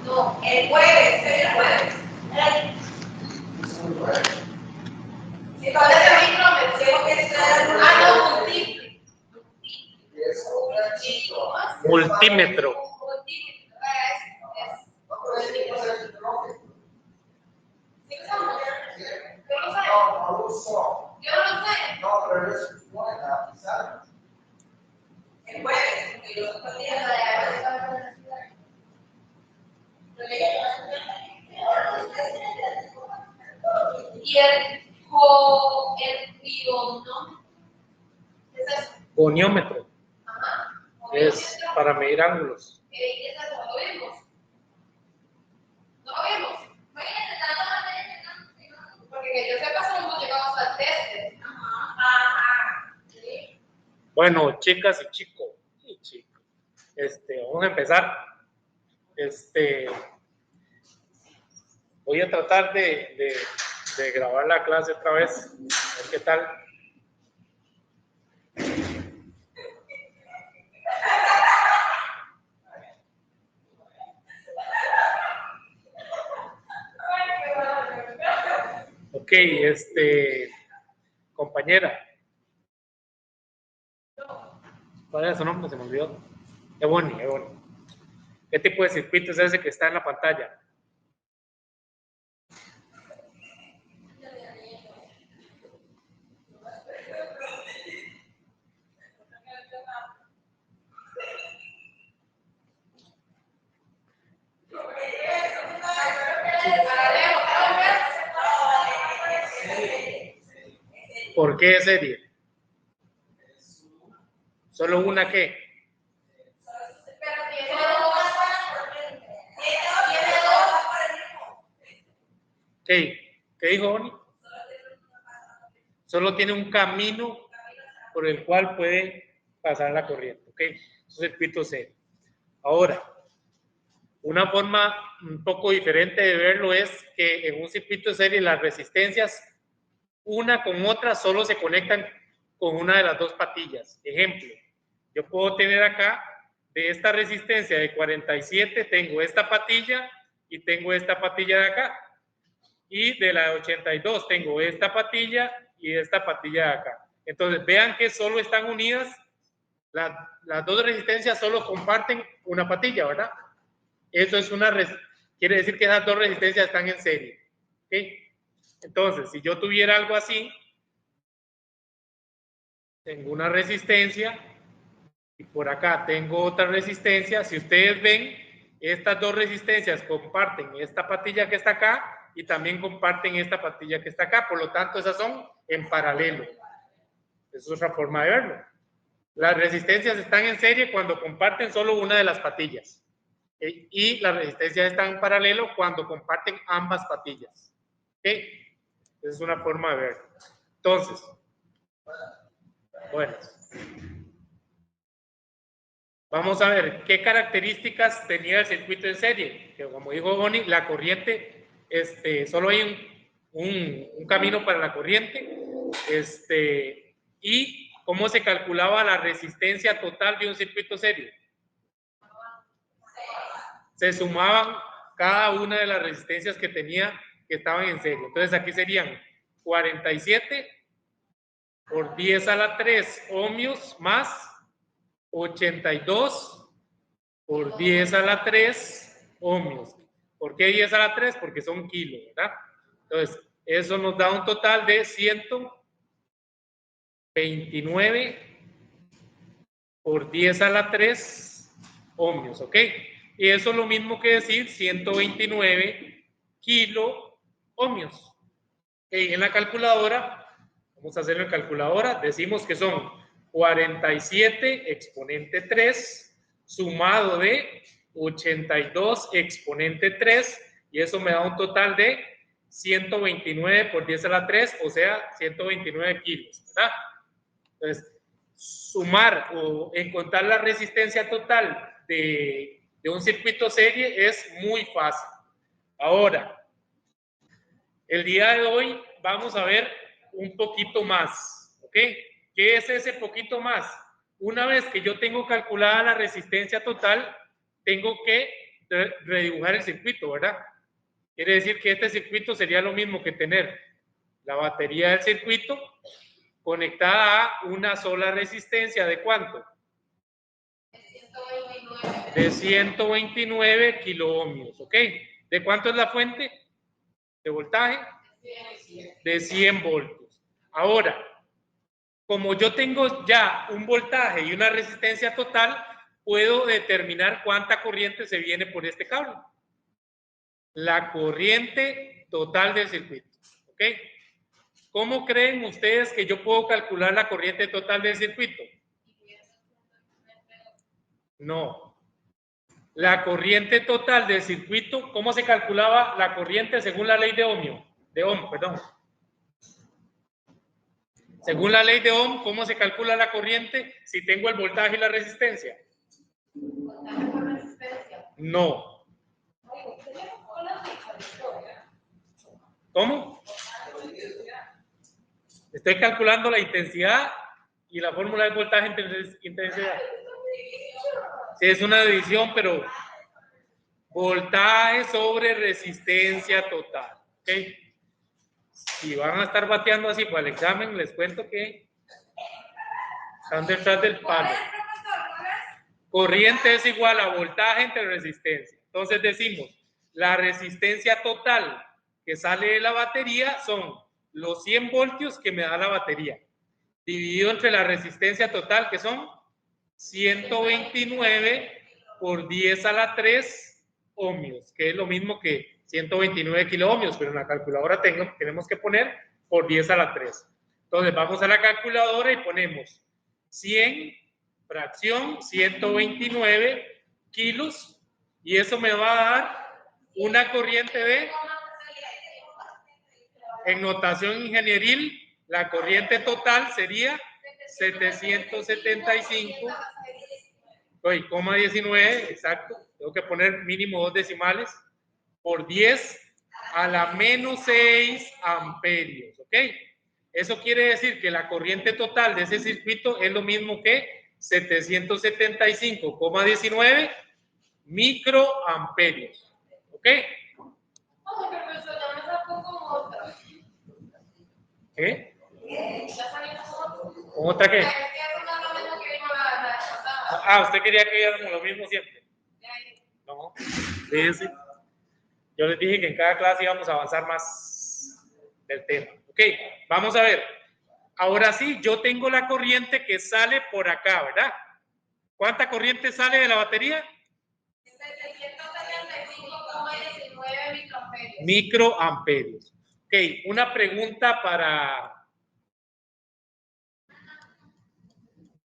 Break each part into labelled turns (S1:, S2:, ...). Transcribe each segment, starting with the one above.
S1: No, el jueves, el jueves. Si todavía se micrómetros, tengo que estar. No,
S2: multímetro.
S1: Yo no sé. No, pero es buena, ¿sabes? El jueves, porque yo estoy días y el bionómetro.
S2: Goniómetro.
S1: Ajá.
S2: Es para medir ángulos.
S1: Esa no lo vemos. No lo vemos. Porque que yo sepa, solo hemos llegado al test. Ajá. ¿Sí?
S2: Bueno, chicas y chicos. Vamos a empezar. Voy a tratar de grabar la clase otra vez. A ver qué tal. Ok, compañera. ¿Cuál era su nombre? Se me olvidó. Ebony. ¿Qué tipo de circuito es ese que está en la pantalla? ¿Por qué serie? ¿Solo una qué? ¿Qué dijo Oni? Solo tiene un camino por el cual puede pasar la corriente. ¿Ok? Es un circuito serie. Ahora, una forma un poco diferente de verlo es que en un circuito de serie las resistencias, una con otra, solo se conectan con una de las dos patillas. Ejemplo, yo puedo tener acá, de esta resistencia de 47, tengo esta patilla y tengo esta patilla de acá. Y de la de 82 tengo esta patilla y esta patilla de acá. Entonces, vean que solo están unidas, las dos resistencias solo comparten una patilla, ¿verdad? Eso es quiere decir que esas dos resistencias están en serie. ¿Okay? Entonces, si yo tuviera algo así, tengo una resistencia y por acá tengo otra resistencia. Si ustedes ven, estas dos resistencias comparten esta patilla que está acá y también comparten esta patilla que está acá. Por lo tanto, esas son en paralelo. Esa es otra forma de verlo. Las resistencias están en serie cuando comparten solo una de las patillas. Y las resistencias están en paralelo cuando comparten ambas patillas. ¿Okay? Esa es una forma de verlo. Entonces, bueno, vamos a ver qué características tenía el circuito en serie. Que como dijo Bonnie, la corriente, solo hay un camino para la corriente. Y cómo se calculaba la resistencia total de un circuito serie. Se sumaban cada una de las resistencias que tenía que estaban en serie. Entonces aquí serían 47 por 10 a la 3 ohmios más 82 por 10 a la 3 ohmios. ¿Por qué 10 a la 3? Porque son kilos, ¿verdad? Entonces, eso nos da un total de 129 por 10 a la 3 ohmios, ¿ok? Y eso es lo mismo que decir 129 kilo ohmios. En la calculadora, vamos a hacerlo en calculadora, decimos que son 47 exponente 3 sumado de 82 exponente 3 y eso me da un total de 129 por 10 a la 3, o sea, 129 kilos, ¿verdad? Entonces, sumar o encontrar la resistencia total de un circuito serie es muy fácil. Ahora, el día de hoy vamos a ver un poquito más, ¿ok? ¿Qué es ese poquito más? Una vez que yo tengo calculada la resistencia total, tengo que redibujar el circuito, ¿verdad? Quiere decir que este circuito sería lo mismo que tener la batería del circuito conectada a una sola resistencia. ¿De cuánto? De 129 kiloohmios, ¿ok? ¿De cuánto es la fuente de voltaje? De 100 voltios. Ahora, como yo tengo ya un voltaje y una resistencia total, puedo determinar cuánta corriente se viene por este cable. La corriente total del circuito, ¿ok? ¿Cómo creen ustedes que yo puedo calcular la corriente total del circuito? No. La corriente total del circuito, ¿cómo se calculaba la corriente según la ley de Ohm? De Ohm, perdón. Según la ley de Ohm, ¿cómo se calcula la corriente si tengo el voltaje y la resistencia? No. ¿Cómo? Estoy calculando la intensidad y la fórmula del voltaje entre intensidad. Sí, es una división, pero voltaje sobre resistencia total. ¿Ok? Si van a estar bateando así para el examen, les cuento que están detrás del palo. Corriente es igual a voltaje entre resistencia. Entonces decimos, la resistencia total que sale de la batería son los 100 voltios que me da la batería, dividido entre la resistencia total, que son 129 por 10 a la 3 ohmios, que es lo mismo que 129 kiloohmios, pero en la calculadora tenemos que poner por 10 a la 3. Entonces vamos a la calculadora y ponemos 100 fracción 129 kilos, y eso me va a dar una corriente de, en notación ingenieril, la corriente total sería 775,19, exacto, tengo que poner mínimo 2 decimales, por 10 a la menos 6 amperios, ¿ok? Eso quiere decir que la corriente total de ese circuito es lo mismo que 775,19 microamperios, ¿ok? ¿Qué? ¿Con otra qué? Ah, ¿usted quería que viéramos lo mismo siempre? No, fíjense. Yo les dije que en cada clase íbamos a avanzar más del tema. Ok, vamos a ver. Ahora sí, yo tengo la corriente que sale por acá, ¿verdad? ¿Cuánta corriente sale de la batería? 775,19 microamperios. Microamperios. Ok, una pregunta para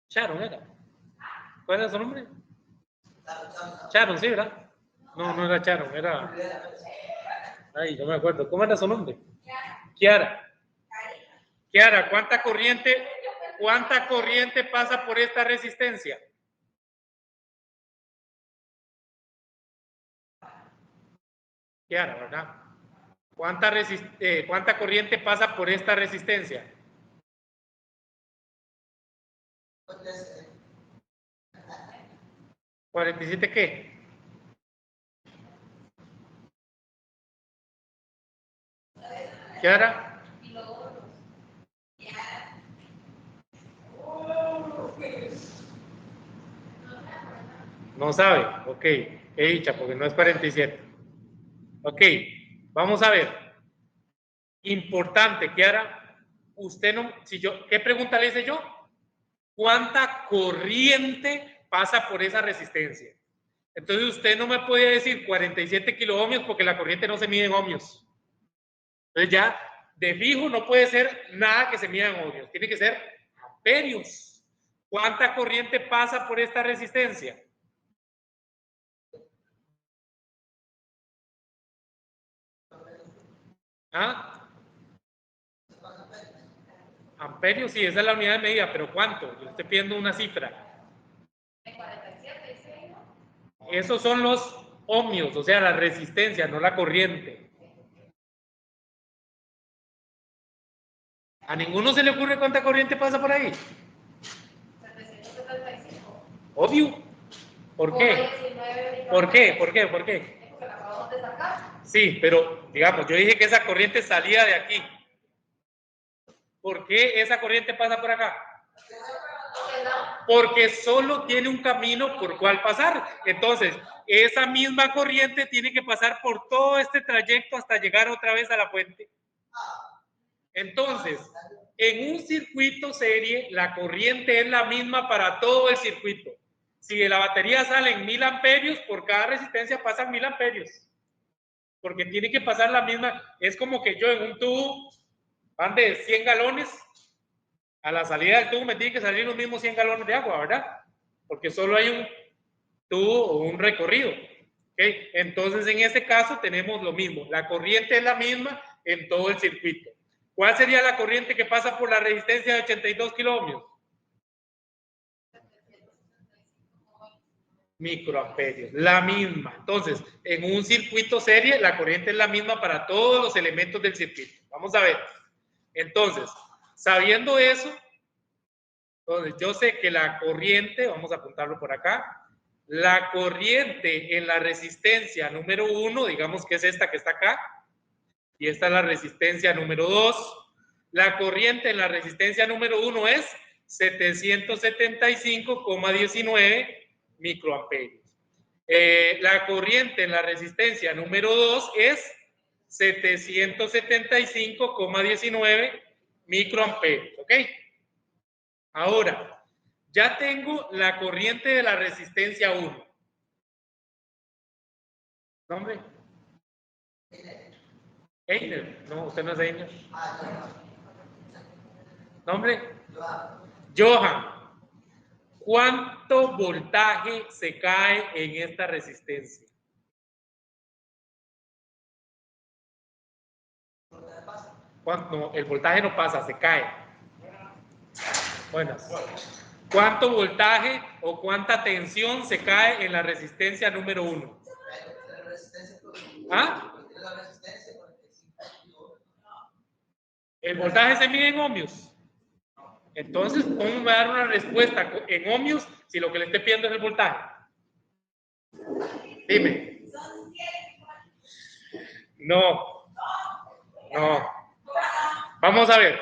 S2: Sharon, ¿era? ¿Cuál era su nombre? Sharon, sí, ¿verdad? No, no era Sharon, era... Ay, no me acuerdo. ¿Cómo era su nombre? Kiara. Kiara, ¿cuánta corriente pasa por esta resistencia? Kiara, ¿verdad? ¿Cuánta corriente pasa por esta resistencia? ¿47 qué? Kiara. No sabe, ok, qué dicha, porque no es 47. Ok, vamos a ver. Importante, Kiara, usted no, ¿qué pregunta le hice yo? ¿Cuánta corriente pasa por esa resistencia? Entonces usted no me puede decir 47 kiloohmios porque la corriente no se mide en ohmios. Entonces ya, de fijo no puede ser nada que se mida en ohmios, tiene que ser amperios. ¿Cuánta corriente pasa por esta resistencia? ¿Ah? Amperios, sí, esa es la unidad de medida, pero ¿cuánto? Yo estoy pidiendo una cifra. Esos son los ohmios, o sea, la resistencia, no la corriente. ¿A ninguno se le ocurre cuánta corriente pasa por ahí? 775. Obvio. ¿Por qué? ¿Por qué? ¿Por qué? ¿Por qué?
S3: Porque la acabamos de sacar.
S2: Sí, pero digamos, yo dije que esa corriente salía de aquí. ¿Por qué esa corriente pasa por acá? Porque solo tiene un camino por cual pasar. Entonces, esa misma corriente tiene que pasar por todo este trayecto hasta llegar otra vez a la fuente. Entonces, en un circuito serie, la corriente es la misma para todo el circuito. Si de la batería salen 1000 amperios, por cada resistencia pasan 1000 amperios. Porque tiene que pasar la misma. Es como que yo en un tubo van de 100 galones. A la salida del tubo me tiene que salir los mismos 100 galones de agua, ¿verdad? Porque solo hay un tubo o un recorrido. ¿Okay? Entonces, en este caso tenemos lo mismo. La corriente es la misma en todo el circuito. ¿Cuál sería la corriente que pasa por la resistencia de 82 kiloohmios? Microamperios, la misma. Entonces, en un circuito serie, la corriente es la misma para todos los elementos del circuito. Vamos a ver. Entonces, sabiendo eso, entonces yo sé que la corriente, vamos a apuntarlo por acá, la corriente en la resistencia número 1, digamos que es esta que está acá, y esta es la resistencia número 2. La corriente en la resistencia número 1 es 775,19 microamperios. La corriente en la resistencia número 2 es 775,19 microamperios. ¿Ok? Ahora, ya tengo la corriente de la resistencia 1. ¿Nombre? Einer. No, usted no es Einer. ¿Nombre? Johan. ¿Cuánto voltaje se cae en esta resistencia? No, el voltaje no pasa, se cae. Buenas. ¿Cuánto voltaje o cuánta tensión se cae en la resistencia número 1? ¿Ah? El voltaje se mide en ohmios. Entonces, ¿cómo me va a dar una respuesta en ohmios si lo que le estoy pidiendo es el voltaje? Dime. No. No. Vamos a ver.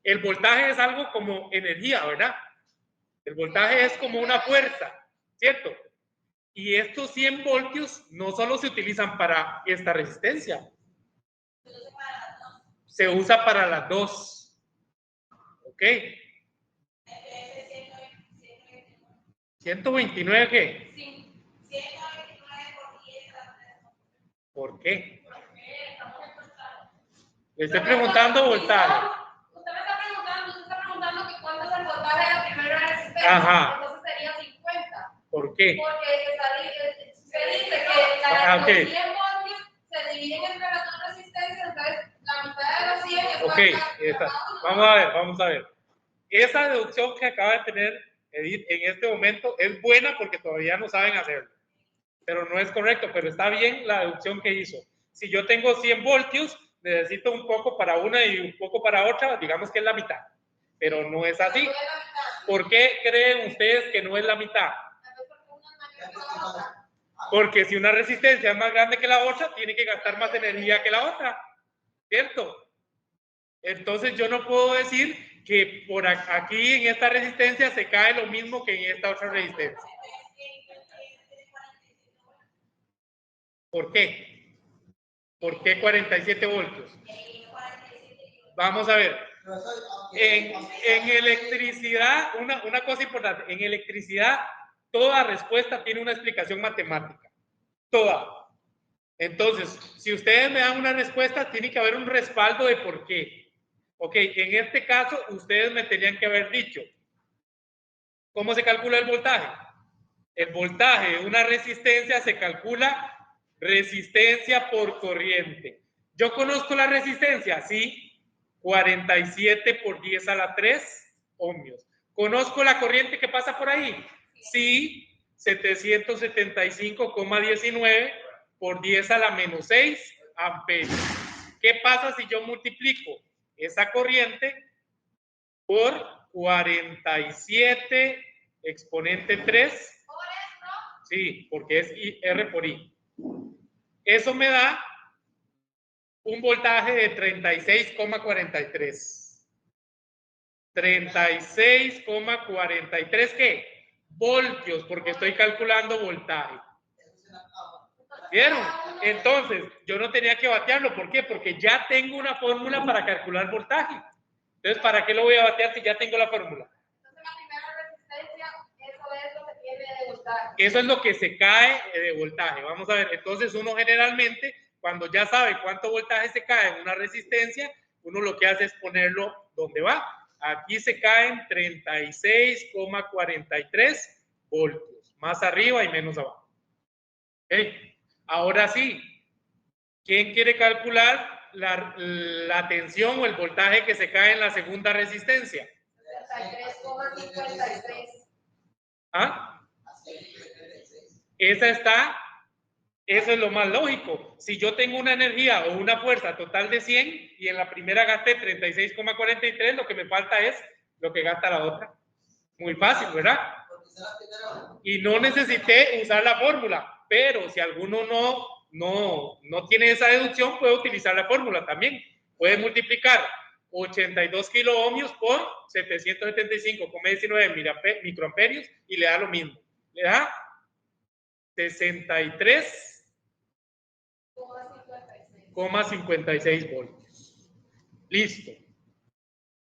S2: El voltaje es algo como energía, ¿verdad? El voltaje es como una fuerza, ¿cierto? Y estos 100 voltios no solo se utilizan para esta resistencia. Se usa para las dos. ¿Ok? 129, ¿qué?
S3: Sí, 129 por 10 a la 3.
S2: ¿Por qué?
S3: Porque estamos encontrando.
S2: Le estoy preguntando voltaje.
S3: Usted me está preguntando que cuánto es el voltaje de la primera resistencia.
S2: Ajá.
S3: Entonces sería 50.
S2: ¿Por qué?
S3: Porque se dice que los 100 voltios se dividen entre las dos resistencias, entonces la mitad de los 100 es
S2: Ok, vamos a ver. Esa deducción que acaba de tener Edith en este momento es buena porque todavía no saben hacerlo. Pero no es correcto, pero está bien la deducción que hizo. Si yo tengo 100 voltios, necesito un poco para una y un poco para otra, digamos que es la mitad. Pero no es así. ¿Por qué creen ustedes que no es la mitad? Porque si una resistencia es más grande que la otra, tiene que gastar más energía que la otra. ¿Cierto? Entonces yo no puedo decir que por aquí en esta resistencia se cae lo mismo que en esta otra resistencia. ¿Por qué? ¿Por qué 47 voltios? Vamos a ver. En electricidad, una cosa importante, en electricidad toda respuesta tiene una explicación matemática. Toda. Entonces, si ustedes me dan una respuesta, tiene que haber un respaldo de por qué. Ok, en este caso, ustedes me tenían que haber dicho, ¿cómo se calcula el voltaje? El voltaje de una resistencia se calcula resistencia por corriente. ¿Yo conozco la resistencia? Sí, 47 por 10 a la 3 ohmios. ¿Conozco la corriente que pasa por ahí? Sí, 775,19 por 10 a la menos 6 amperios. ¿Qué pasa si yo multiplico esa corriente por 47 exponente 3? Sí, porque es R por I. Eso me da un voltaje de 36,43. 36,43 ¿qué? Voltios, porque estoy calculando voltaje. ¿Vieron? Entonces, yo no tenía que batearlo. ¿Por qué? Porque ya tengo una fórmula para calcular voltaje. Entonces, ¿para qué lo voy a batear si ya tengo la fórmula?
S3: Entonces, la primera resistencia, eso es lo que tiene de voltaje.
S2: Eso es lo que se cae de voltaje. Vamos a ver. Entonces, uno generalmente, cuando ya sabe cuánto voltaje se cae en una resistencia, uno lo que hace es ponerlo donde va. Aquí se caen 36,43 voltios. Más arriba y menos abajo. ¿Okay? Ahora sí, ¿quién quiere calcular la tensión o el voltaje que se cae en la segunda resistencia?
S3: 33,53.
S2: ¿Ah? Esa está, eso es lo más lógico. Si yo tengo una energía o una fuerza total de 100 y en la primera gasté 36,43, lo que me falta es lo que gasta la otra. Muy fácil, ¿verdad? Y no necesité usar la fórmula, pero si alguno no tiene esa deducción, puede utilizar la fórmula también. Puede multiplicar 82 kiloohmios por 775,19 microamperios y le da lo mismo. Le da 63,56 voltios. Listo.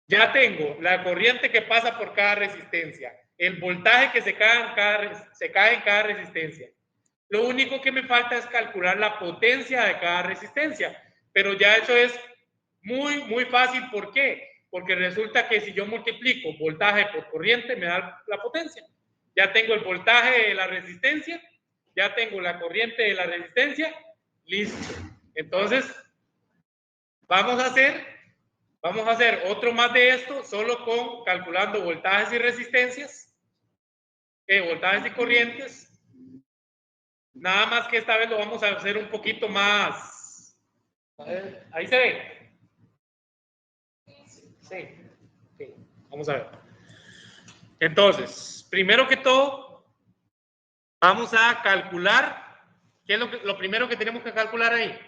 S2: Ya tengo la corriente que pasa por cada resistencia, el voltaje que se cae en cada resistencia. Lo único que me falta es calcular la potencia de cada resistencia, pero ya eso es muy fácil. ¿Por qué? Porque resulta que si yo multiplico voltaje por corriente me da la potencia. Ya tengo el voltaje de la resistencia, ya tengo la corriente de la resistencia, listo. Entonces, vamos a hacer otro más de esto, solo con calculando voltajes y resistencias, voltajes y corrientes. Nada más que esta vez lo vamos a hacer un poquito más. Ahí se ve. Sí. Vamos a ver. Entonces, primero que todo, vamos a calcular. ¿Qué es lo primero que tenemos que calcular ahí?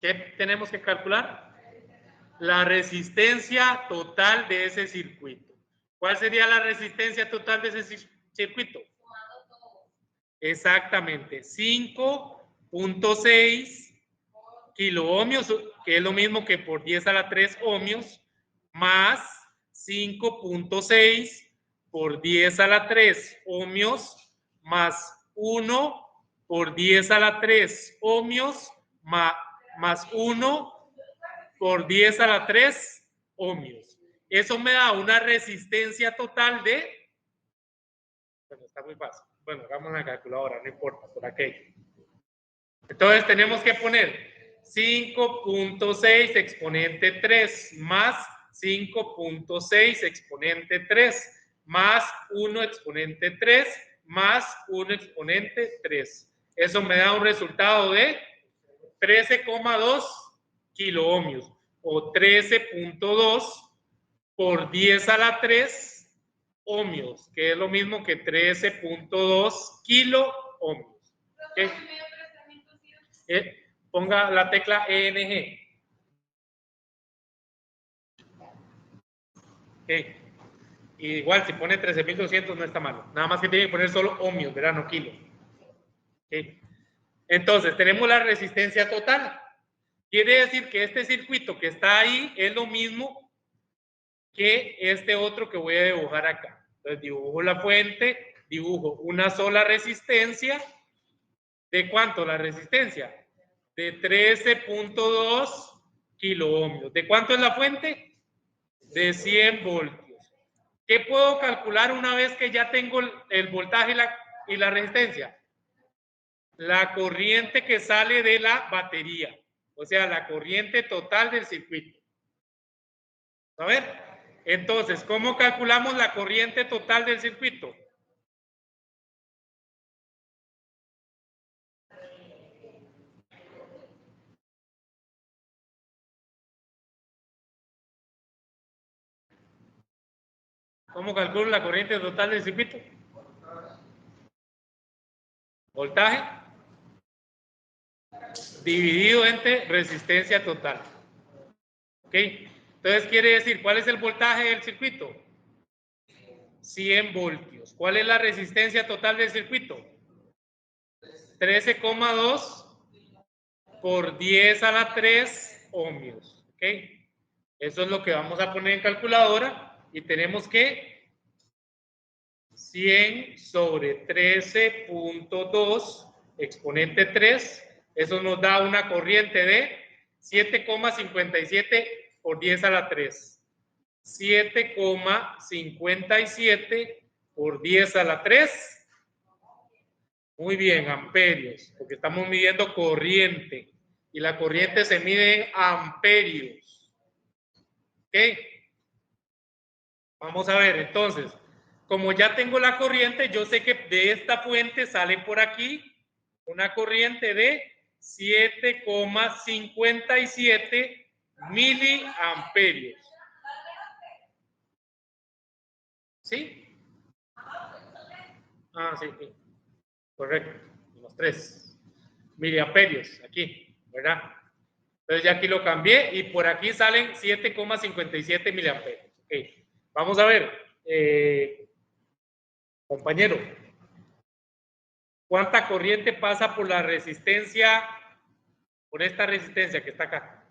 S2: ¿Qué tenemos que calcular? La resistencia total de ese circuito. ¿Cuál sería la resistencia total de ese circuito? Exactamente, 5.6 kiloohmios, que es lo mismo que por 10 a la 3 ohmios, más 5.6 por 10 a la 3 ohmios, más 1 por 10 a la 3 ohmios, más 1 por 10 a la 3 ohmios. Eso me da una resistencia total de... Bueno, está muy fácil. Bueno, hagamos una calculadora, no importa, por aquello. Entonces tenemos que poner 5.6 exponente 3 más 5.6 exponente 3 más 1 exponente 3 más 1 exponente 3. Eso me da un resultado de 13,2 kiloohmios o 13.2 por 10 a la 3 ohmios, que es lo mismo que 13.2 kiloohmios. ¿Okay? Ponga la tecla ENG. Okay. Igual, si pone 13.200 no está malo. Nada más que tiene que poner solo ohmios, ¿verdad? No kilos. Okay. Entonces, tenemos la resistencia total. Quiere decir que este circuito que está ahí es lo mismo que este otro que voy a dibujar acá. Entonces, dibujo la fuente, dibujo una sola resistencia. ¿De cuánto la resistencia? De 13.2 kiloohmios. ¿De cuánto es la fuente? De 100 voltios. ¿Qué puedo calcular una vez que ya tengo el voltaje y la resistencia? La corriente que sale de la batería. O sea, la corriente total del circuito. A ver, entonces, ¿cómo calculamos la corriente total del circuito? ¿Cómo calculo la corriente total del circuito? Voltaje dividido entre resistencia total. ¿Ok? Entonces quiere decir, ¿cuál es el voltaje del circuito? 100 voltios. ¿Cuál es la resistencia total del circuito? 13,2 por 10 a la 3 ohmios. ¿Ok? Eso es lo que vamos a poner en calculadora y tenemos que 100 sobre 13.2 exponente 3, eso nos da una corriente de 7,57 por 10 a la 3. 7,57 por 10 a la 3. Muy bien, amperios, porque estamos midiendo corriente y la corriente se mide en amperios. ¿Ok? Vamos a ver, entonces, como ya tengo la corriente, yo sé que de esta fuente sale por aquí una corriente de 7,57 miliamperios. ¿Sí? Ah, sí, sí. Correcto. Los 3 miliamperios aquí, ¿verdad? Entonces ya aquí lo cambié y por aquí salen 7,57 miliamperios. Ok. Vamos a ver, compañero. ¿Cuánta corriente pasa por la resistencia, por esta resistencia que está acá?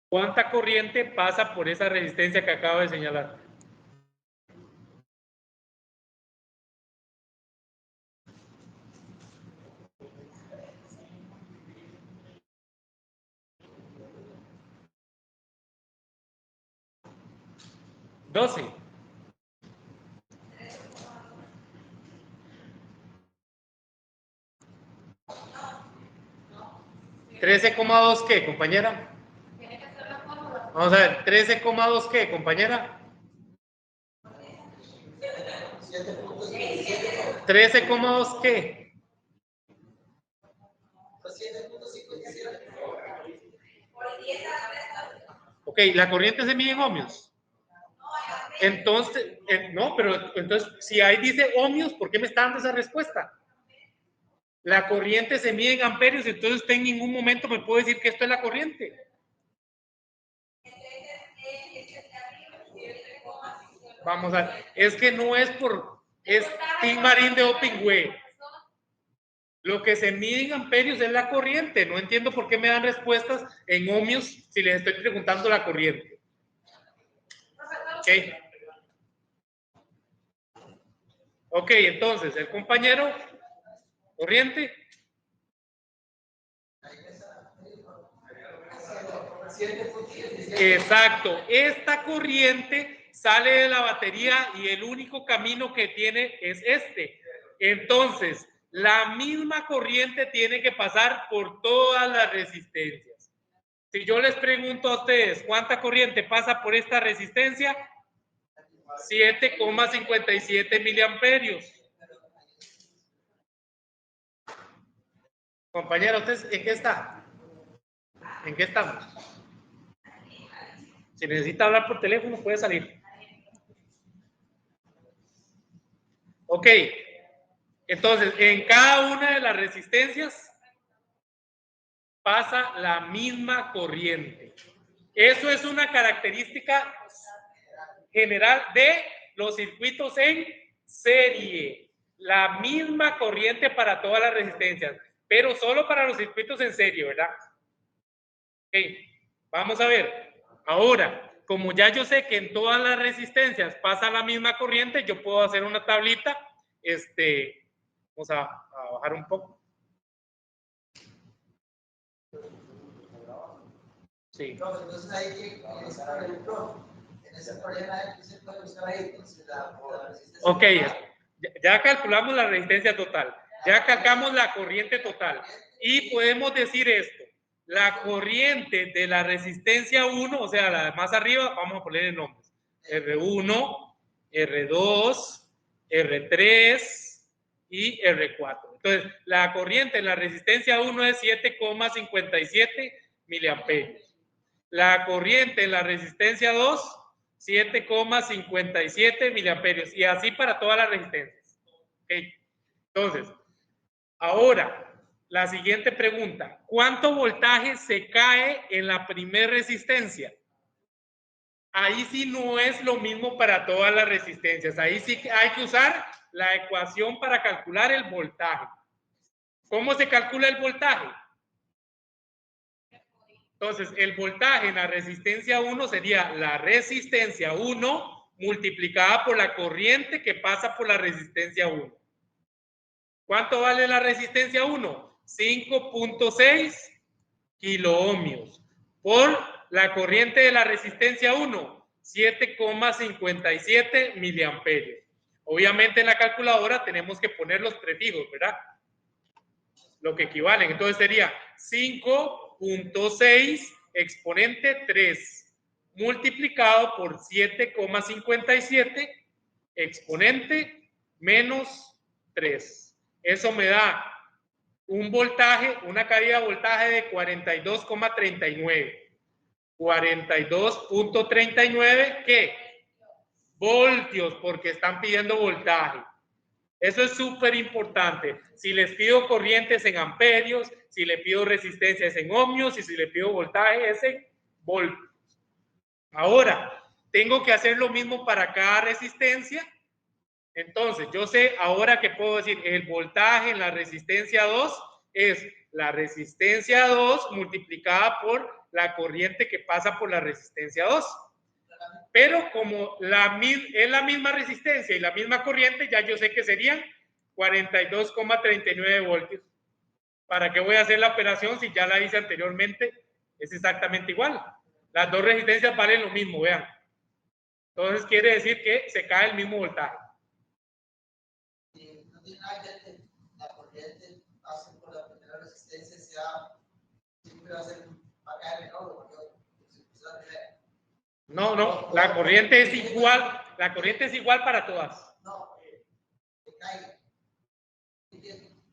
S2: ¿Cuánta corriente pasa por esa resistencia que acabo de señalar? ¿12? ¿13,2 qué, compañera? Vamos a ver, 13,2 qué, compañera. 13,2 qué. Ok, la corriente se mide en ohmios. Entonces, no, pero entonces, si ahí dice ohmios, ¿por qué me está dando esa respuesta? La corriente se mide en amperios, entonces usted en ningún momento me puede decir que esto es la corriente. Vamos a ver, es que no es es Tim Marín de Opingüe. Lo que se mide en amperios es la corriente. No entiendo por qué me dan respuestas en ohmios si les estoy preguntando la corriente. Ok. Ok, entonces, el compañero, corriente. Exacto, esta corriente sale de la batería y el único camino que tiene es este. Entonces, la misma corriente tiene que pasar por todas las resistencias. Si yo les pregunto a ustedes, ¿cuánta corriente pasa por esta resistencia? 7,57 miliamperios. Compañero, ¿ustedes en qué está? ¿En qué estamos? Si necesita hablar por teléfono, puede salir. Ok. Entonces, en cada una de las resistencias pasa la misma corriente. Eso es una característica general de los circuitos en serie. La misma corriente para todas las resistencias, pero solo para los circuitos en serie, ¿verdad? Ok, vamos a ver. Ahora, como ya yo sé que en todas las resistencias pasa la misma corriente, yo puedo hacer una tablita. Vamos a bajar un poco. Sí.
S1: Entonces hay que, por ejemplo, en ese problema que se puede buscar ahí, entonces la resistencia.
S2: Ok, ya calculamos la resistencia total, ya calculamos la corriente total y podemos decir esto, la corriente de la resistencia 1, o sea, la de más arriba, vamos a ponerle nombres, R1, R2, R3 y R4. Entonces, la corriente en la resistencia 1 es 7,57 miliamperios. La corriente en la resistencia 2, 7,57 miliamperios. Y así para todas las resistencias. ¿Okay? Entonces, ahora, la siguiente pregunta. ¿Cuánto voltaje se cae en la primer resistencia? Ahí sí no es lo mismo para todas las resistencias. Ahí sí hay que usar la ecuación para calcular el voltaje. ¿Cómo se calcula el voltaje? Entonces, el voltaje en la resistencia 1 sería la resistencia 1 multiplicada por la corriente que pasa por la resistencia 1. ¿Cuánto vale la resistencia 1? 5.6 kiloohmios. Por la corriente de la resistencia 1, 7,57 miliamperios. Obviamente en la calculadora tenemos que poner los prefijos, ¿verdad? Lo que equivalen. Entonces sería 5.6 exponente 3 multiplicado por 7,57 exponente menos 3. Eso me da un voltaje, una caída de voltaje de 42,39. 42.39, ¿qué? Voltios, porque están pidiendo voltaje. Eso es súper importante. Si les pido corrientes en amperios, si le pido resistencias en ohmios y si le pido voltaje es en voltios. Ahora, tengo que hacer lo mismo para cada resistencia. Entonces, yo sé ahora que puedo decir el voltaje en la resistencia 2 es la resistencia 2 multiplicada por la corriente que pasa por la resistencia 2. Pero como es la misma resistencia y la misma corriente, ya yo sé que serían 42,39 voltios. ¿Para qué voy a hacer la operación si ya la hice anteriormente? Es exactamente igual. Las dos resistencias valen lo mismo, vean. Entonces quiere decir que se cae el mismo voltaje.
S4: No tiene nada que ver que la corriente hace por la primera resistencia siempre va a caer menor o mayor.
S2: No, la corriente es igual, para todas.
S4: No, que caiga.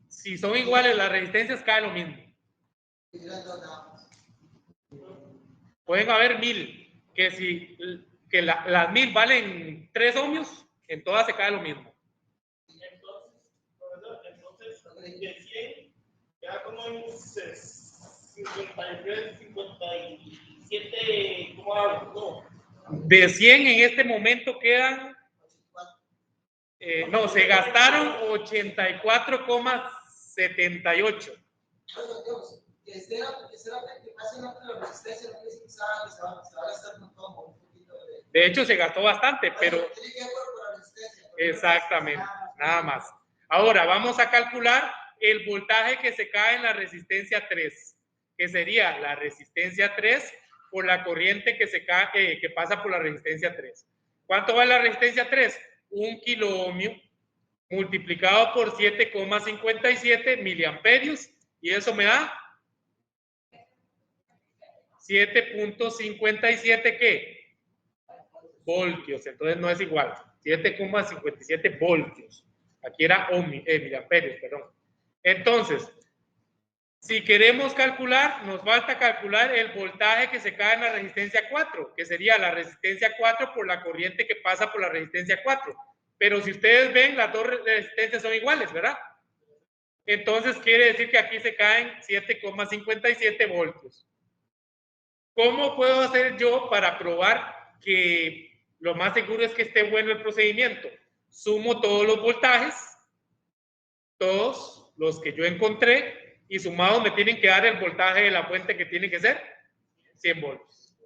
S2: Si son iguales las resistencias, cae lo mismo. Pueden haber 1000, que las 1000 valen 3 ohmios, en todas se cae lo mismo.
S5: Entonces, de 100, ya como en 53, 57, ¿cómo hago? No.
S2: De 100 en este momento quedan, se gastaron 84,78. De hecho, se gastó bastante, pero exactamente, nada más. Ahora vamos a calcular el voltaje que se cae en la resistencia 3, que sería la resistencia 3 por la corriente que pasa por la resistencia 3. ¿Cuánto vale la resistencia 3? 1 kiloohmio multiplicado por 7,57 miliamperios, y eso me da 7.57 ¿qué? Voltios. Entonces no es igual. 7,57 voltios. Aquí era miliamperios, perdón. Entonces, si queremos calcular, nos falta calcular el voltaje que se cae en la resistencia 4, que sería la resistencia 4 por la corriente que pasa por la resistencia 4. Pero si ustedes ven, las dos resistencias son iguales, ¿verdad? Entonces quiere decir que aquí se caen 7,57 voltios. ¿Cómo puedo hacer yo para probar que lo más seguro es que esté bueno el procedimiento? Sumo todos los voltajes, todos los que yo encontré, y sumados me tienen que dar el voltaje de la fuente, que tiene que ser 100 voltios.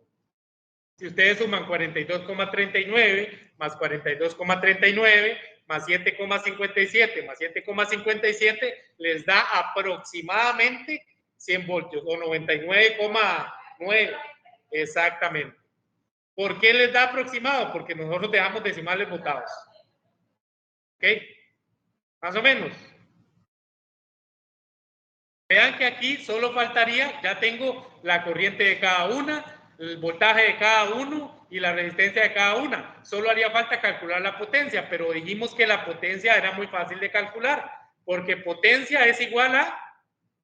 S2: Si ustedes suman 42,39 más 42,39 más 7,57 más 7,57, les da aproximadamente 100 voltios o 99,9. Exactamente. ¿Por qué les da aproximado? Porque nosotros dejamos decimales botados. ¿Ok? Más o menos. Vean que aquí solo faltaría, ya tengo la corriente de cada una, el voltaje de cada uno y la resistencia de cada una. Solo haría falta calcular la potencia, pero dijimos que la potencia era muy fácil de calcular, porque potencia es igual a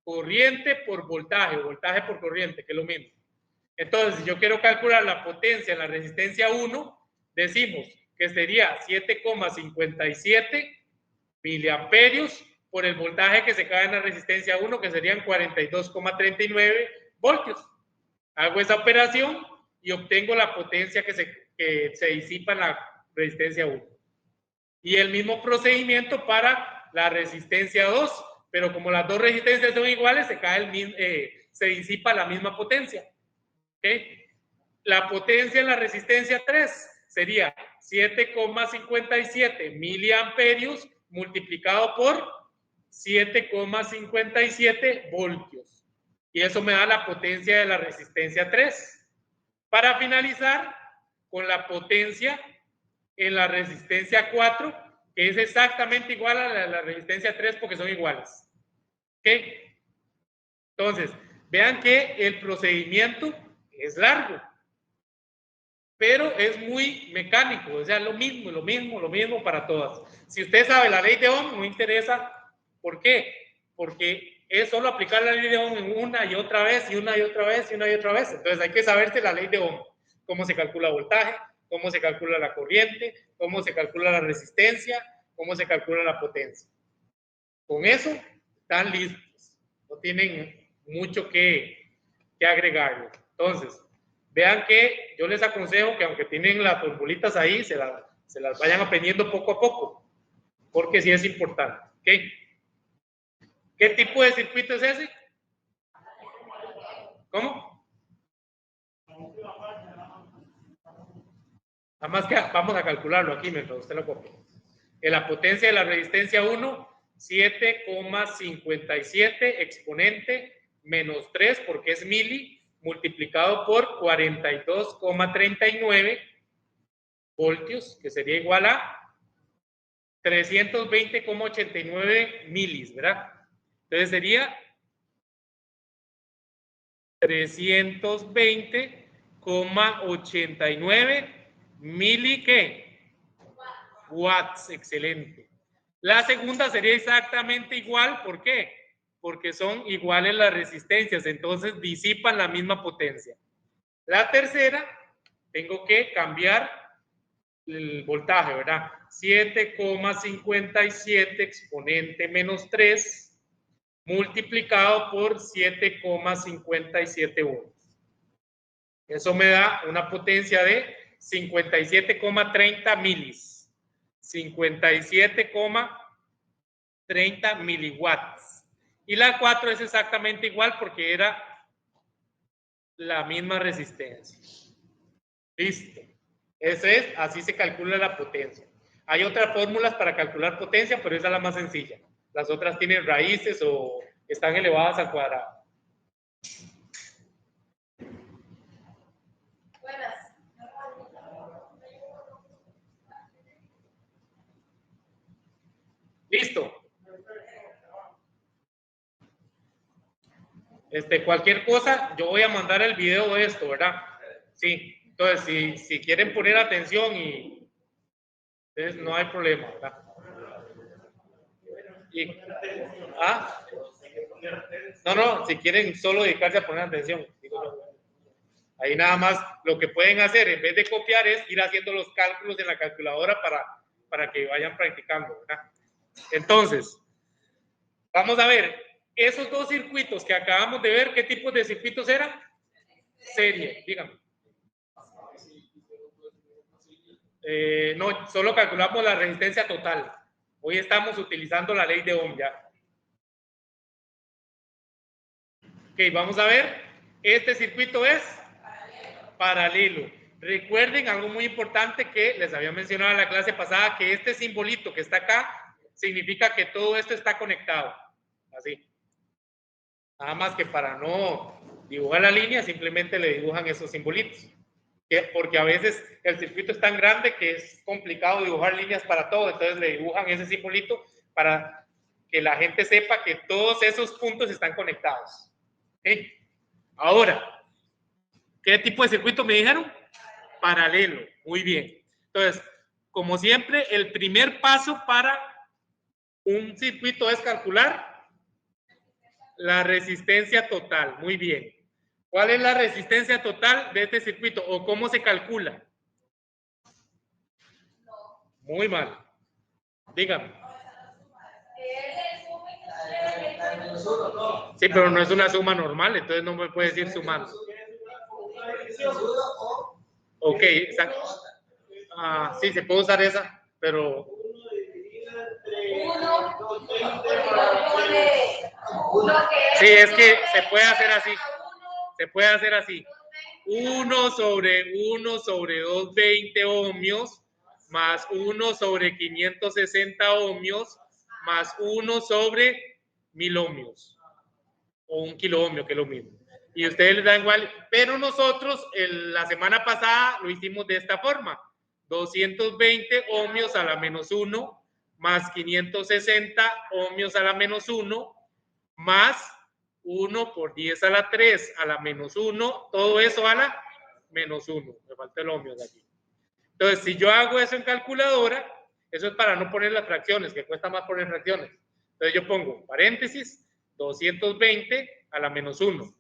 S2: corriente por voltaje, voltaje por corriente, que es lo mismo. Entonces, si yo quiero calcular la potencia en la resistencia 1, decimos que sería 7,57 miliamperios por el voltaje que se cae en la resistencia 1, que serían 42,39 voltios. Hago esa operación y obtengo la potencia que se disipa en la resistencia 1. Y el mismo procedimiento para la resistencia 2, pero como las dos resistencias son iguales, se disipa la misma potencia. ¿Okay? La potencia en la resistencia 3 sería 7,57 miliamperios multiplicado por 7,57 voltios. Y eso me da la potencia de la resistencia 3. Para finalizar con la potencia en la resistencia 4, que es exactamente igual a la resistencia 3 porque son iguales. ¿Ok? Entonces, vean que el procedimiento es largo, pero es muy mecánico, o sea, lo mismo para todas. Si usted sabe la ley de Ohm, no interesa. ¿Por qué? Porque es solo aplicar la ley de Ohm una y otra vez, y una y otra vez, y una y otra vez. Entonces hay que saberse la ley de Ohm, cómo se calcula voltaje, cómo se calcula la corriente, cómo se calcula la resistencia, cómo se calcula la potencia. Con eso están listos, no tienen mucho que agregarle. Entonces, vean que yo les aconsejo que aunque tienen las formulitas ahí, se las vayan aprendiendo poco a poco, porque sí es importante. ¿Okay? ¿Qué tipo de circuito es ese? ¿Cómo? Nada más que vamos a calcularlo aquí mientras usted lo copia. En la potencia de la resistencia 1, 7,57 exponente menos 3 porque es mili, multiplicado por 42,39 voltios, que sería igual a 320,89 milis, ¿verdad? Entonces sería 320,89 mili, ¿qué? Watts, excelente. La segunda sería exactamente igual, ¿por qué? Porque son iguales las resistencias, entonces disipan la misma potencia. La tercera, tengo que cambiar el voltaje, ¿verdad? 7,57 exponente menos 3 multiplicado por 7,57 voltios. Eso me da una potencia de 57,30 milis. 57,30 miliwatts. Y la 4 es exactamente igual porque era la misma resistencia. Listo. Así se calcula la potencia. Hay otras fórmulas para calcular potencia, pero esa es la más sencilla. Las otras tienen raíces o están elevadas al cuadrado.
S3: Buenas.
S2: Listo. Cualquier cosa, yo voy a mandar el video de esto, ¿verdad? Sí. Entonces, si quieren poner atención entonces no hay problema, ¿verdad? No, si quieren solo dedicarse a poner atención, digo yo. Ahí nada más lo que pueden hacer en vez de copiar es ir haciendo los cálculos en la calculadora para que vayan practicando, ¿verdad? Entonces, vamos a ver, esos dos circuitos que acabamos de ver, ¿qué tipos de circuitos eran? Serie, dígame. No, solo calculamos la resistencia total. Hoy estamos utilizando la ley de Ohm ya. Ok, vamos a ver. Este circuito es paralelo. Recuerden algo muy importante que les había mencionado en la clase pasada, que este simbolito que está acá significa que todo esto está conectado. Así. Nada más que para no dibujar la línea, simplemente le dibujan esos simbolitos. Porque a veces el circuito es tan grande que es complicado dibujar líneas para todo, entonces le dibujan ese simbolito para que la gente sepa que todos esos puntos están conectados. ¿Okay? Ahora, ¿qué tipo de circuito me dijeron? Paralelo. Muy bien. Entonces, como siempre, el primer paso para un circuito es calcular la resistencia total. Muy bien. ¿Cuál es la resistencia total de este circuito o cómo se calcula? Muy mal. Dígame.
S3: Es el sumo
S4: menos uno, no.
S2: Sí, pero no es una suma normal, entonces no me puede decir sumando.
S4: Menos uno o
S2: Ok, exacto. Ah, sí, se puede usar esa, pero
S3: Uno, pone lo que
S2: sí, es que
S3: uno
S2: se puede hacer
S3: a
S2: así.
S3: uno,
S2: Se puede hacer así.
S3: 220,
S2: 1 sobre 220 ohmios más 1 sobre 560 ohmios más 1 sobre 1000 ohmios o 1 kilo ohmio, que es lo mismo. Y ustedes les dan igual, pero nosotros la semana pasada lo hicimos de esta forma: 220 ohmios a la menos 1 más 560 ohmios a la menos 1 más 1 por 10 a la 3 a la menos 1, todo eso a la menos 1. Me falta el ohmio de aquí. Entonces, si yo hago eso en calculadora, eso es para no poner las fracciones, que cuesta más poner fracciones. Entonces yo pongo paréntesis, 220 a la menos 1,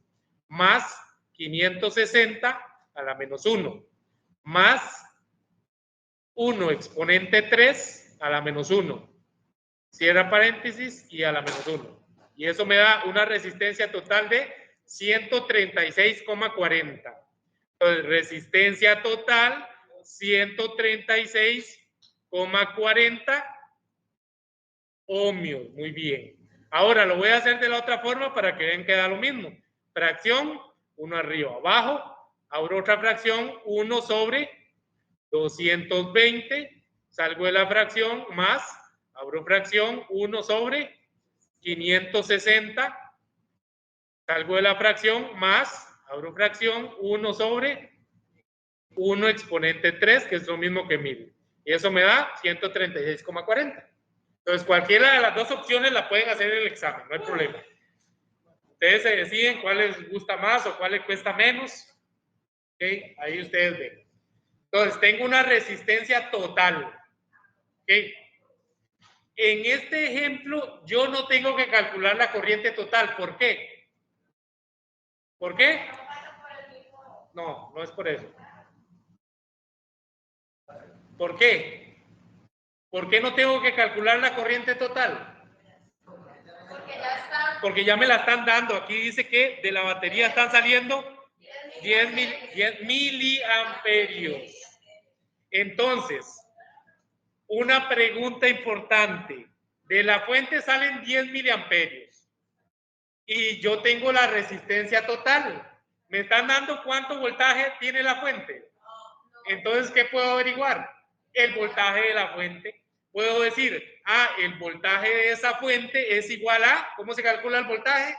S2: más 560 a la menos 1, más 1 exponente 3 a la menos 1. Cierra paréntesis y a la menos 1. Y eso me da una resistencia total de 136,40. Entonces, resistencia total 136,40 ohmios. Muy bien. Ahora lo voy a hacer de la otra forma para que vean que da lo mismo. Fracción, 1 arriba, abajo. Abro otra fracción, 1 sobre 220. Salgo de la fracción, más, abro fracción, 1 sobre 560. Salgo de la fracción, más, abro fracción, 1 sobre 1 exponente 3, que es lo mismo que 1000. Y eso me da 136,40. Entonces, cualquiera de las dos opciones la pueden hacer en el examen, no hay problema. Ustedes se deciden cuál les gusta más o cuál les cuesta menos. ¿Okay? Ahí ustedes ven. Entonces, tengo una resistencia total. ¿Okay? En este ejemplo, yo no tengo que calcular la corriente total. ¿Por qué? ¿Por qué? No, no es por eso. ¿Por qué? ¿Por qué no tengo que calcular la corriente total?
S3: porque ya está.
S2: Porque ya me la están dando. Aquí dice que de la batería están saliendo 10 miliamperios. Entonces, una pregunta importante. De la fuente salen 10 miliamperios. Y yo tengo la resistencia total. ¿Me están dando cuánto voltaje tiene la fuente? Entonces, ¿qué puedo averiguar? El voltaje de la fuente. Puedo decir, el voltaje de esa fuente es igual a, ¿cómo se calcula el voltaje?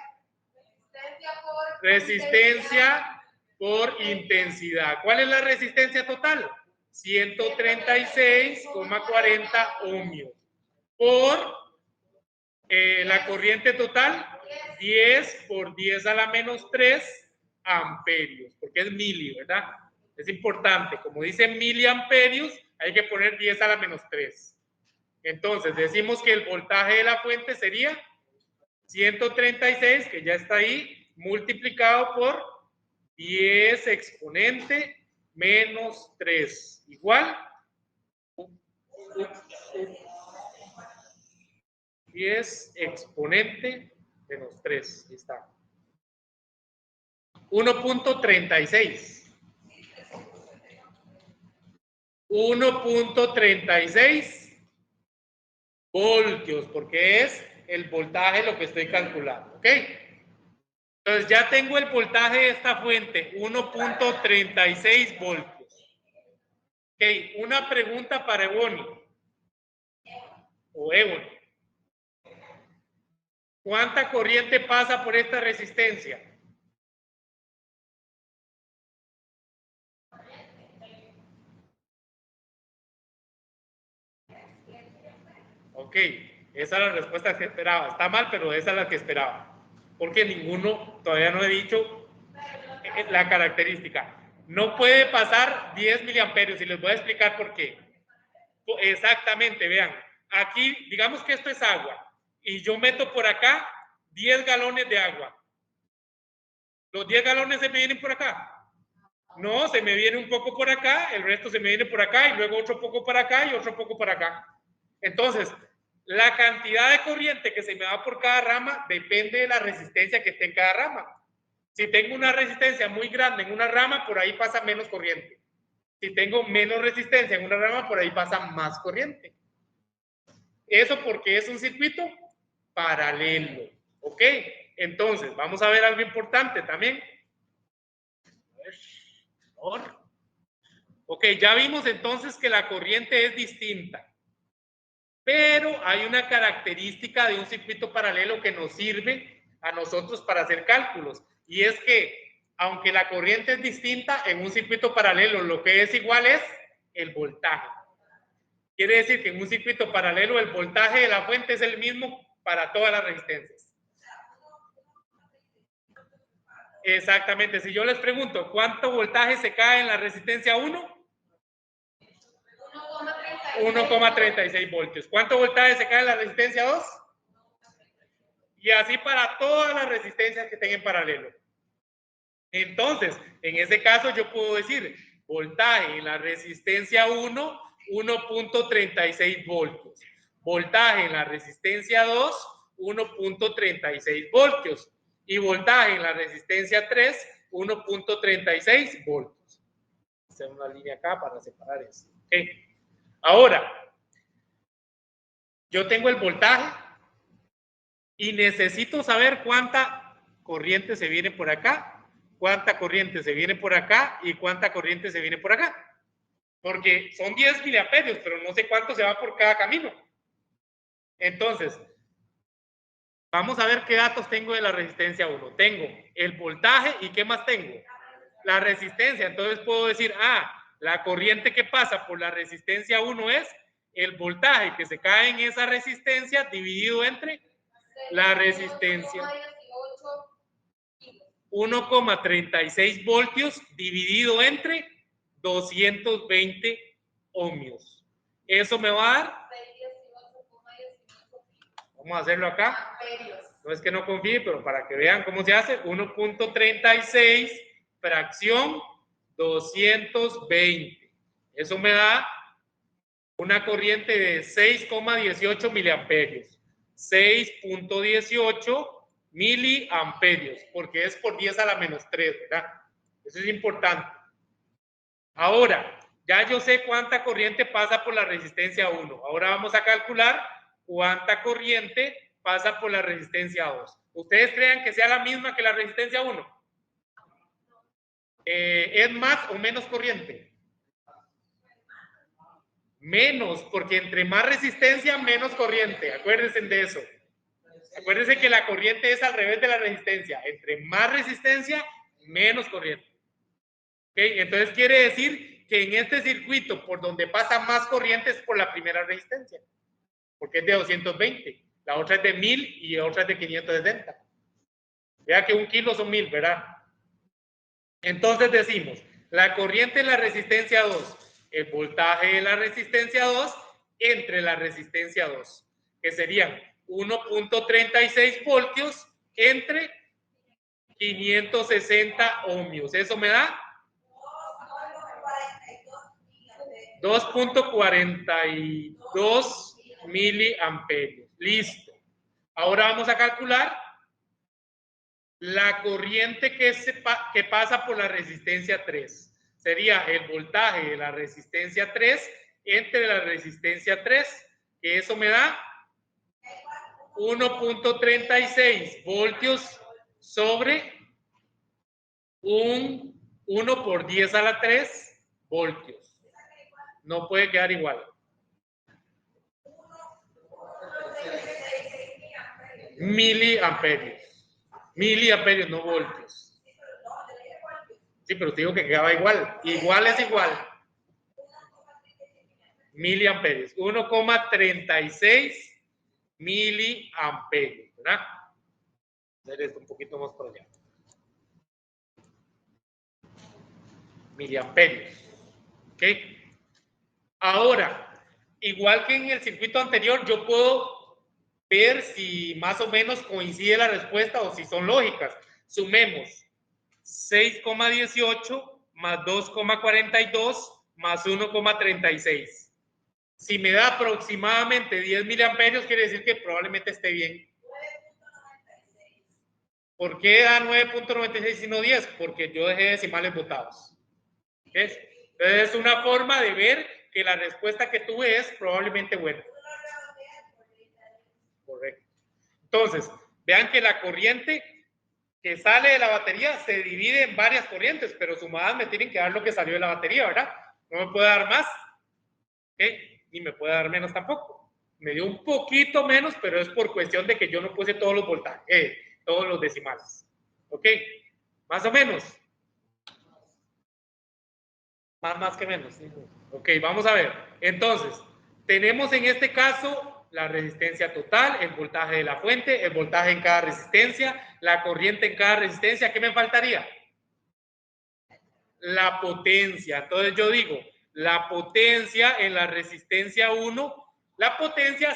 S2: Resistencia por intensidad. ¿Cuál es la resistencia total? 136,40 ohmios. Por la corriente total, 10 por 10 a la menos 3 amperios, porque es mili, ¿verdad? Es importante, como dice miliamperios, hay que poner 10 a la menos 3. Entonces, decimos que el voltaje de la fuente sería 136, que ya está ahí, multiplicado por 10 exponente menos 3, igual 10 exponente menos 3. Ahí está. 1.36. 1.36 voltios, porque es el voltaje lo que estoy calculando. ¿Ok? Entonces ya tengo el voltaje de esta fuente, 1.36 voltios. Ok, una pregunta para Ebony. O Ebony. ¿Cuánta corriente pasa por esta resistencia? Ok, esa es la respuesta que esperaba. Está mal, pero esa es la que esperaba. Porque ninguno, todavía no he dicho la característica. No puede pasar 10 miliamperios y les voy a explicar por qué. Exactamente, vean. Aquí, digamos que esto es agua y yo meto por acá 10 galones de agua. ¿Los 10 galones se me vienen por acá? No, se me viene un poco por acá, el resto se me viene por acá y luego otro poco para acá y otro poco para acá. Entonces, La cantidad de corriente que se me va por cada rama depende de la resistencia que esté en cada rama. Si tengo una resistencia muy grande en una rama, por ahí pasa menos corriente. Si tengo menos resistencia en una rama, por ahí pasa más corriente. Eso porque es un circuito paralelo. ¿Ok? Entonces, vamos a ver algo importante también. Ok, ya vimos entonces que la corriente es distinta. Pero hay una característica de un circuito paralelo que nos sirve a nosotros para hacer cálculos. Y es que, aunque la corriente es distinta, en un circuito paralelo lo que es igual es el voltaje. Quiere decir que en un circuito paralelo el voltaje de la fuente es el mismo para todas las resistencias. Exactamente. Si yo les pregunto, ¿cuánto voltaje se cae en la resistencia 1? 1,36 voltios. ¿Cuánto voltaje se cae en la resistencia 2? Y así para todas las resistencias que estén en paralelo. Entonces, en ese caso yo puedo decir voltaje en la resistencia 1, 1.36 voltios. Voltaje en la resistencia 2, 1.36 voltios. Y voltaje en la resistencia 3, 1.36 voltios. Hacer una línea acá para separar eso. ¿Okay? Ahora, yo tengo el voltaje y necesito saber cuánta corriente se viene por acá, cuánta corriente se viene por acá y cuánta corriente se viene por acá. Porque son 10 miliamperios, pero no sé cuánto se va por cada camino. Entonces, vamos a ver qué datos tengo de la resistencia 1. Tengo el voltaje y ¿qué más tengo? La resistencia. Entonces puedo decir, la corriente que pasa por la resistencia 1 es el voltaje que se cae en esa resistencia dividido entre la resistencia. 1,36 voltios dividido entre 220 ohmios. Eso me va a dar. Vamos a hacerlo acá. No es que no confíe, pero para que vean cómo se hace. 1.36 fracción 220. Eso me da una corriente de 6,18 miliamperios. 6.18 miliamperios, porque es por 10 a la menos 3, ¿verdad? Eso es importante. Ahora, ya yo sé cuánta corriente pasa por la resistencia 1. Ahora vamos a calcular cuánta corriente pasa por la resistencia 2. ¿Ustedes creen que sea la misma que la resistencia 1? ¿Es más o menos corriente? Menos, porque entre más resistencia, menos corriente. Acuérdense de eso. Acuérdense que la corriente es al revés de la resistencia. Entre más resistencia, menos corriente. ¿Okay? Entonces quiere decir que en este circuito, por donde pasa más corriente es por la primera resistencia. Porque es de 220. La otra es de 1000 y la otra es de 560. Vea que 1 kilo son 1000, ¿verdad? Entonces decimos, la corriente en la resistencia 2, el voltaje de la resistencia 2 entre la resistencia 2, que serían 1.36 voltios entre 560 ohmios. Eso me da 2.42 miliamperios. Listo. Ahora vamos a calcular la corriente que pasa por la resistencia 3. Sería el voltaje de la resistencia 3 entre la resistencia 3, que eso me da 1.36 voltios sobre 1 por 10 a la 3 voltios. No puede quedar igual. Miliamperios. Miliamperios, no voltios. Sí, pero te digo que quedaba igual. Igual es igual. Miliamperios. 1,36 miliamperios, ¿verdad? Hacer esto un poquito más por allá. Miliamperios. ¿Ok? Ahora, igual que en el circuito anterior, yo puedo ver si más o menos coincide la respuesta o si son lógicas. Sumemos 6,18 más 2,42 más 1,36. Si me da aproximadamente 10 miliamperios, quiere decir que probablemente esté bien.
S1: 9.96.
S2: ¿Por qué da 9.96 y no 10? Porque yo dejé decimales botados. ¿Ves? Entonces es una forma de ver que la respuesta que tuve es probablemente buena. Correcto. Entonces, vean que la corriente que sale de la batería se divide en varias corrientes, pero sumadas me tienen que dar lo que salió de la batería, ¿verdad? No me puede dar más, ¿ok? Ni me puede dar menos tampoco. Me dio un poquito menos, pero es por cuestión de que yo no puse todos los voltajes, todos los decimales. ¿Ok? Más o menos. Más que menos. ¿Sí? Ok, vamos a ver. Entonces, tenemos en este caso la resistencia total, el voltaje de la fuente, el voltaje en cada resistencia, la corriente en cada resistencia. ¿Qué me faltaría? La potencia. Entonces yo digo, la potencia en la resistencia 1, la potencia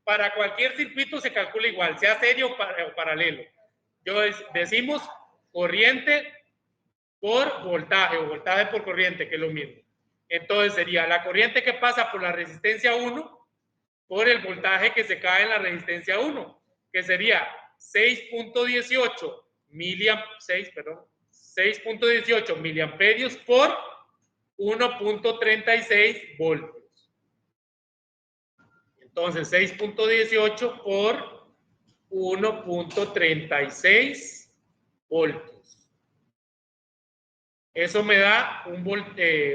S2: para cualquier circuito se calcula igual, sea serio o paralelo. Decimos corriente por voltaje o voltaje por corriente, que es lo mismo. Entonces sería la corriente que pasa por la resistencia 1 por el voltaje que se cae en la resistencia 1, que sería 6.18 miliamperios por 1.36 voltios. Entonces 6.18 por 1.36 voltios. Eso me da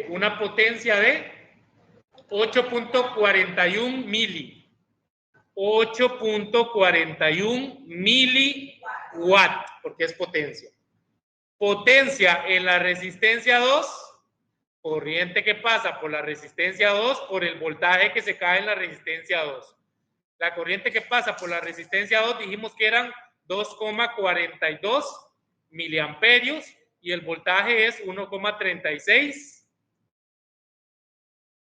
S2: una potencia de 8.41 mili. 8.41 miliwatt, porque es potencia. Potencia en la resistencia 2, corriente que pasa por la resistencia 2 por el voltaje que se cae en la resistencia 2. La corriente que pasa por la resistencia 2 dijimos que eran 2,42 miliamperios y el voltaje es 1,36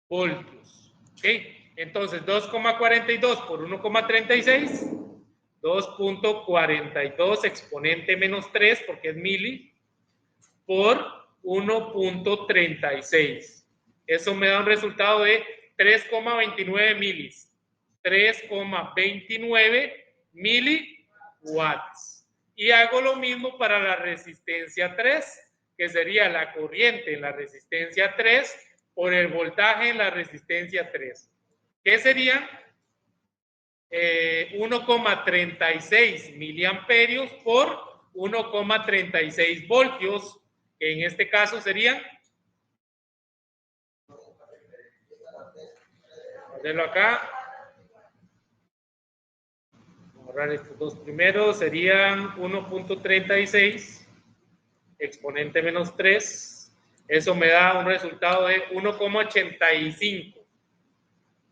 S2: voltios. ¿Ok? Entonces 2,42 por 1,36, 2.42 exponente menos 3 porque es mili por 1.36. Eso me da un resultado de 3,29 milis. 3,29 miliwatts. Y hago lo mismo para la resistencia 3, que sería la corriente en la resistencia 3 por el voltaje en la resistencia 3. ¿Qué sería? 1,36 miliamperios por 1,36 voltios, que en este caso serían, ponerlo acá, borrar estos dos primeros, serían 1.36 exponente menos 3, eso me da un resultado de 1,85.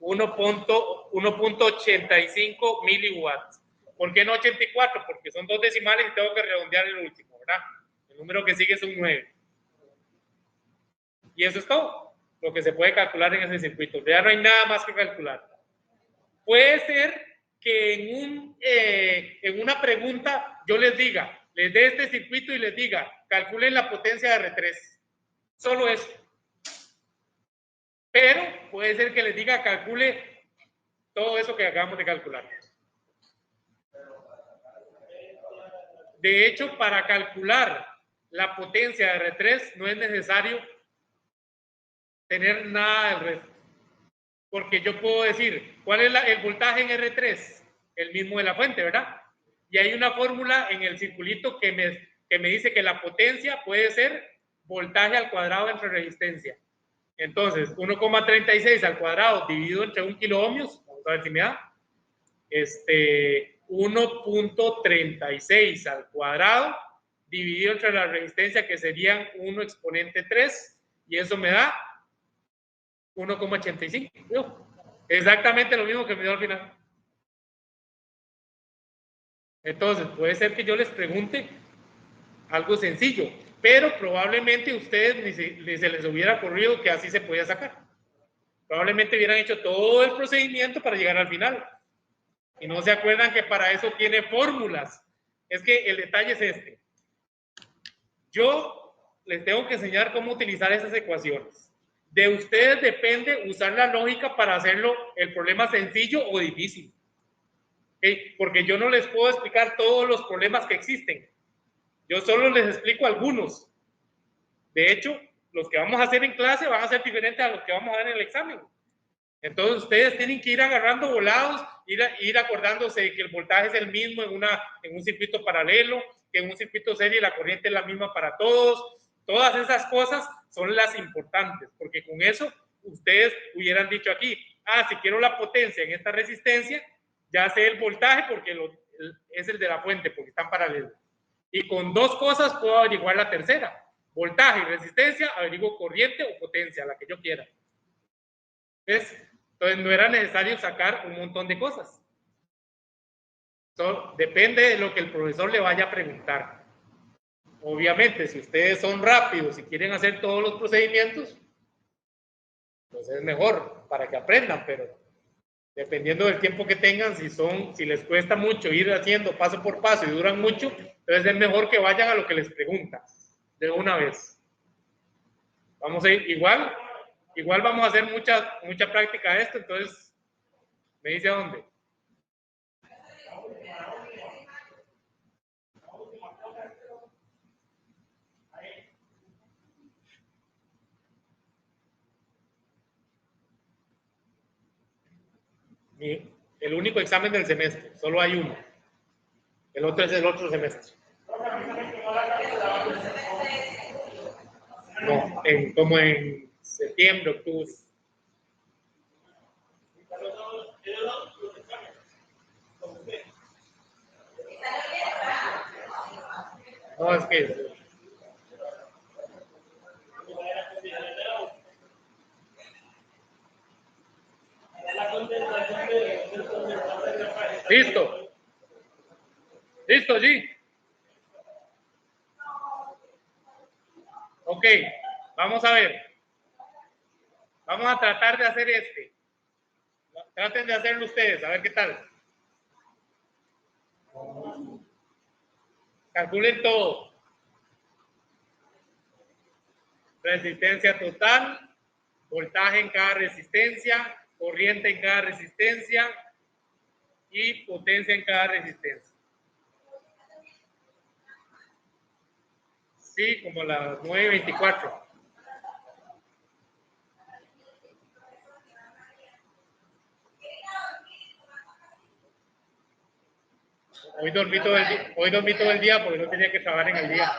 S2: 1.85 miliwatts. ¿Por qué no 84? Porque son dos decimales y tengo que redondear el último, ¿verdad? El número que sigue es un 9. Y eso es todo lo que se puede calcular en ese circuito. Ya no hay nada más que calcular. Puede ser que en una pregunta yo les diga, les dé este circuito y les diga, calculen la potencia de R3. Solo eso. Pero puede ser que les diga, calcule todo eso que acabamos de calcular. De hecho, para calcular la potencia de R3 no es necesario tener nada del resto. Porque yo puedo decir, ¿cuál es el voltaje en R3? El mismo de la fuente, ¿verdad? Y hay una fórmula en el circulito que me dice que la potencia puede ser voltaje al cuadrado entre resistencia. Entonces, 1,36 al cuadrado dividido entre 1 kiloohmios, vamos a ver si me da, 1.36 al cuadrado dividido entre la resistencia, que serían 1 exponente 3, y eso me da 1,85. Exactamente lo mismo que me dio al final. Entonces, puede ser que yo les pregunte algo sencillo, pero probablemente a ustedes ni se les hubiera ocurrido que así se podía sacar. Probablemente hubieran hecho todo el procedimiento para llegar al final. Y no se acuerdan que para eso tiene fórmulas. Es que el detalle es este. Yo les tengo que enseñar cómo utilizar esas ecuaciones. De ustedes depende usar la lógica para hacerlo el problema sencillo o difícil. ¿Okay? Porque yo no les puedo explicar todos los problemas que existen. Yo solo les explico algunos. De hecho, los que vamos a hacer en clase van a ser diferentes a los que vamos a ver en el examen. Entonces, ustedes tienen que ir agarrando volados, ir acordándose de que el voltaje es el mismo en un circuito paralelo, que en un circuito serie la corriente es la misma para todos. Todas esas cosas son las importantes, porque con eso ustedes hubieran dicho aquí, si quiero la potencia en esta resistencia, ya sé el voltaje porque es el de la fuente, porque están paralelos. Y con dos cosas puedo averiguar la tercera. Voltaje y resistencia, averiguo corriente o potencia, la que yo quiera. ¿Ves? Entonces no era necesario sacar un montón de cosas. Depende de lo que el profesor le vaya a preguntar. Obviamente, si ustedes son rápidos y quieren hacer todos los procedimientos, pues es mejor para que aprendan, pero dependiendo del tiempo que tengan, si les cuesta mucho ir haciendo paso por paso y duran mucho, entonces es mejor que vayan a lo que les pregunta de una vez. Vamos a ir igual vamos a hacer mucha práctica de esto, entonces me dice a dónde. El único examen del semestre, solo hay uno. El otro es el otro semestre. No, como en septiembre, octubre. No, es que listo. Listo, sí. Ok, vamos a ver. Vamos a tratar de hacer este. Traten de hacerlo ustedes, a ver qué tal. Calculen todo. Resistencia total, voltaje en cada resistencia, corriente en cada resistencia y potencia en cada resistencia. Sí, como las 9:24. Hoy dormí todo el día porque no tenía que trabajar en el día.